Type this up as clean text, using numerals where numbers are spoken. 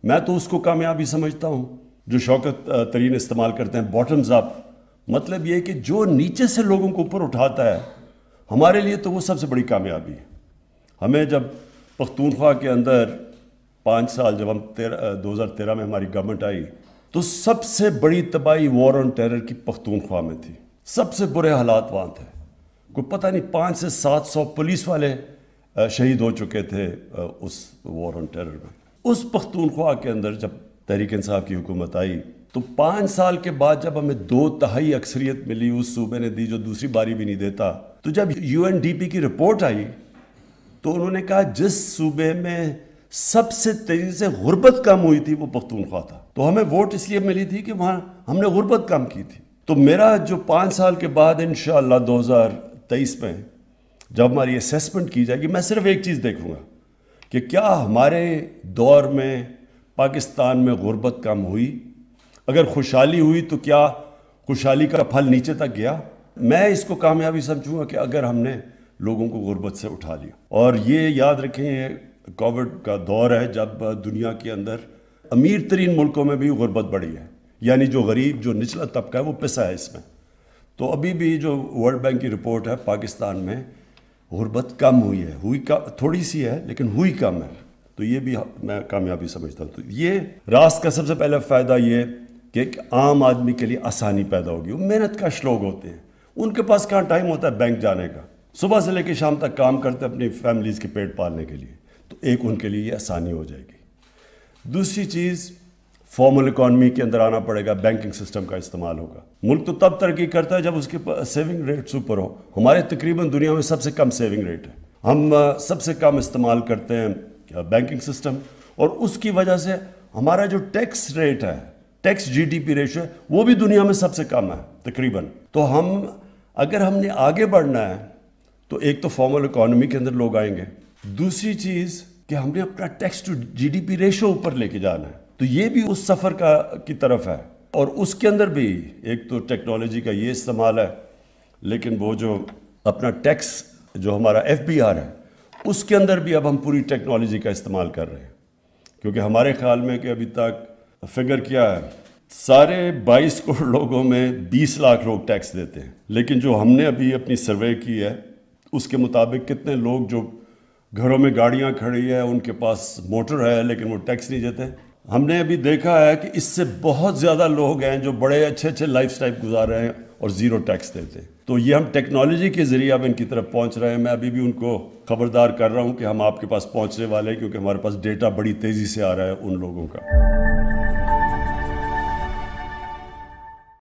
میں تو اس کو کامیابی سمجھتا ہوں جو شوکت ترین استعمال کرتے ہیں، باٹمز اپ. مطلب یہ کہ جو نیچے سے لوگوں کو اوپر اٹھاتا ہے، ہمارے لیے تو وہ سب سے بڑی کامیابی ہے. ہمیں جب پختونخوا کے اندر 5 سال جب ہم 2013 میں ہماری گورنمنٹ آئی تو سب سے بڑی تباہی وار آن ٹیرر کی پختونخوا میں تھی. سب سے برے حالات وہاں تھے. کوئی پتہ نہیں 500 سے 700 پولیس والے شہید ہو چکے تھے اس وار آن ٹیرر میں. اس پختونخوا کے اندر جب تحریک انصاف کی حکومت آئی تو 5 سال کے بعد جب ہمیں 2/3 اکثریت ملی، اس صوبے نے دی جو دوسری باری بھی نہیں دیتا. تو جب UNDP کی رپورٹ آئی تو انہوں نے کہا جس صوبے میں سب سے تیزی سے غربت کم ہوئی تھی وہ پختونخوا تھا. تو ہمیں ووٹ اس لیے ملی تھی کہ وہاں ہم نے غربت کم کی تھی. تو میرا جو 5 سال کے بعد انشاءاللہ 2023 میں جب ہماری اسیسمنٹ کی جائے گی، میں صرف ایک چیز دیکھوں گا کہ کیا ہمارے دور میں پاکستان میں غربت کم ہوئی. اگر خوشحالی ہوئی تو کیا خوشحالی کا پھل نیچے تک گیا. میں اس کو کامیابی سمجھوں گا کہ اگر ہم نے لوگوں کو غربت سے اٹھا لیا. اور یہ یاد رکھیں، یہ کووڈ کا دور ہے جب دنیا کے اندر امیر ترین ملکوں میں بھی غربت بڑھی ہے، یعنی جو غریب جو نچلا طبقہ ہے وہ پسا ہے اس میں. تو ابھی بھی جو ورلڈ بینک کی رپورٹ ہے پاکستان میں غربت کم ہوئی ہے، تھوڑی سی ہے لیکن ہوئی کم ہے. تو یہ بھی میں کامیابی سمجھتا ہوں. تو یہ راست کا سب سے پہلا فائدہ یہ کہ ایک عام آدمی کے لیے آسانی پیدا ہوگی. وہ محنت کش لوگ ہوتے ہیں، ان کے پاس کہاں ٹائم ہوتا ہے بینک جانے کا، صبح سے لے کے شام تک کام کرتے ہیں اپنی فیملیز کے پیٹ پالنے کے لیے. تو ایک ان کے لیے یہ آسانی ہو جائے گی. دوسری چیز، فارمل اکانومی کے اندر آنا پڑے گا، بینکنگ سسٹم کا استعمال ہوگا. ملک تو تب ترقی کرتا ہے جب اس کے سیونگ ریٹ اوپر ہو. ہمارے تقریباً دنیا میں سب سے کم سیونگ ریٹ ہے. ہم سب سے کم استعمال کرتے ہیں بینکنگ سسٹم، اور اس کی وجہ سے ہمارا جو ٹیکس ریٹ ہے، ٹیکس GDP ریشو ہے، وہ بھی دنیا میں سب سے کم ہے تقریباً. تو اگر ہم نے آگے بڑھنا ہے تو ایک تو فارمل اکانومی کے اندر لوگ آئیں گے. دوسری چیز کہ ہم نے اپنا ٹیکس ٹو GDP ریشو اوپر لے کے جانا ہے. تو یہ بھی اس سفر کی طرف ہے. اور اس کے اندر بھی ایک تو ٹیکنالوجی کا یہ استعمال ہے، لیکن وہ جو اپنا ٹیکس جو ہمارا FBR ہے اس کے اندر بھی اب ہم پوری ٹیکنالوجی کا استعمال کر رہے ہیں. کیونکہ ہمارے خیال میں کہ ابھی تک فگر کیا ہے، سارے 22 کروڑ لوگوں میں 20 لاکھ لوگ ٹیکس دیتے ہیں. لیکن جو ہم نے ابھی اپنی سروے کی ہے اس کے مطابق کتنے لوگ جو گھروں میں گاڑیاں کھڑی ہے، ان کے پاس موٹر ہے لیکن وہ ٹیکس نہیں دیتے. ہم نے ابھی دیکھا ہے کہ اس سے بہت زیادہ لوگ ہیں جو بڑے اچھے لائف سٹائل گزار رہے ہیں اور زیرو ٹیکس دیتے ہیں. تو یہ ہم ٹیکنالوجی کے ذریعے اب ان کی طرف پہنچ رہے ہیں. میں ابھی بھی ان کو خبردار کر رہا ہوں کہ ہم آپ کے پاس پہنچنے والے ہیں، کیونکہ ہمارے پاس ڈیٹا بڑی تیزی سے آ رہا ہے ان لوگوں کا.